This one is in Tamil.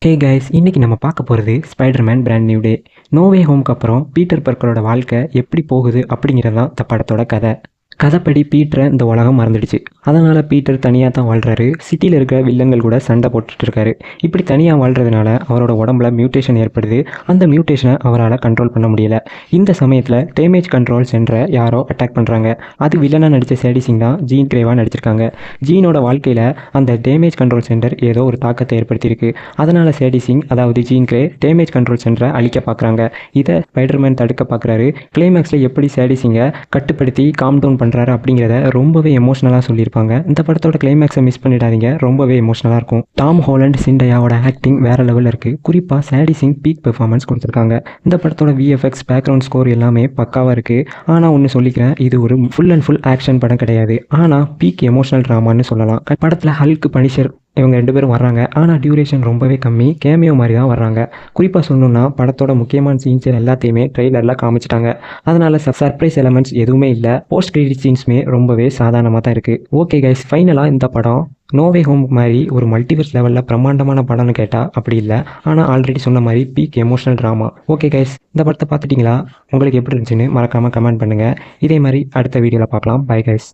ஹே கைஸ், இன்னைக்கு நம்ம பார்க்க போகிறது Spiderman brand new day. No வே ஹோம்க்கு அப்புறம் பீட்டர் பார்க்கரோட வாழ்க்கை எப்படி போகுது அப்படிங்கிறது தான் இந்த படத்தோட கதை. கதைப்படி பீட்டரை இந்த உலகம் மறந்துடுச்சு. அதனால் பீட்டர் தனியாக தான் வாழ்கிறாரு. சிட்டியில் இருக்கிற வில்லங்கள் கூட சண்டை போட்டுட்டு இருக்காரு. இப்படி தனியாக வாழ்கிறதுனால அவரோட உடம்புல மியூட்டேஷன் ஏற்படுது. அந்த மியூட்டேஷனை அவரால் கண்ட்ரோல் பண்ண முடியல. இந்த சமயத்தில் டேமேஜ் கண்ட்ரோல் சென்டரை யாரோ அட்டாக் பண்ணுறாங்க. அது வில்லனாக நடித்த சேடி சிங் தான் ஜீன் கிரேவாக நடிச்சிருக்காங்க. ஜீனோட வாழ்க்கையில் அந்த டேமேஜ் கண்ட்ரோல் சென்டர் ஏதோ ஒரு தாக்கத்தை ஏற்படுத்தியிருக்கு. அதனால் சேடி சிங், அதாவது ஜீன் கிரே, டேமேஜ் கண்ட்ரோல் சென்டரை அழிக்க பார்க்குறாங்க. இதை ஸ்பைடர்மேன் தடுக்க பார்க்குறாரு. கிளைமேக்ஸில் எப்படி சேடி சிங்கை கட்டுப்படுத்தி காம் டவுன் பண்ணுறாரு அப்படிங்கிறத ரொம்பவே எமோஷனலாக சொல்லியிருப்பாங்க. இந்த படத்தோட கிளைமேக்ஸை மிஸ் பண்ணிடாதீங்க, ரொம்பவே எமோஷனலாக இருக்கும். டாம் ஹாலண்ட் சிண்டையாவோட ஆக்டிங் வேற லெவலில் இருக்குது. குறிப்பாக சேடி சிங் பீக் பெர்ஃபார்மன்ஸ் கொடுத்துருக்காங்க. இந்த படத்தோட விஎஃப்எக்ஸ், பேக்ரவுண்ட் ஸ்கோர் எல்லாமே பக்காவாக இருக்குது. ஆனால் ஒன்று சொல்லிக்கிறேன், இது ஒரு ஃபுல் அண்ட் ஃபுல் ஆக்ஷன் படம் கிடையாது. ஆனால் பீக் எமோஷனல் ட்ராமான்னு சொல்லலாம். படத்தில் ஹல்க், பனிஷர் இவங்க 2 பேரும் வர்றாங்க. ஆனால் டியூரேஷன் ரொம்பவே கம்மி, கேமியோ மாதிரி தான் வர்றாங்க. குறிப்பாக சொல்லணுன்னா படத்தோட முக்கியமான சீன்ஸ் எல்லாத்தையுமே ட்ரெய்லரில் காமிச்சிட்டாங்க. அதனால் சர்ப்ரைஸ் எலமெண்ட்ஸ் எதுவுமே இல்லை. போஸ்ட் கிரெடிட் சீன்ஸுமே ரொம்பவே சாதாரணமாக தான் இருக்குது. ஓகே கைஸ், ஃபைனலாக இந்த படம் நோ வே ஹோம் மாதிரி ஒரு மல்டிவர்ஸ் லெவலில் பிரம்மாண்டமான படம்னு கேட்டால் அப்படி இல்லை. ஆனால் ஆல்ரெடி சொன்ன மாதிரி peak emotional drama. Okay guys, இந்த படத்தை பார்த்துட்டிங்களா? உங்களுக்கு எப்படி இருந்துச்சுன்னு மறக்காமல் கமெண்ட் பண்ணுங்கள். இதே மாதிரி அடுத்த வீடியோவில் பார்க்கலாம். Bye guys.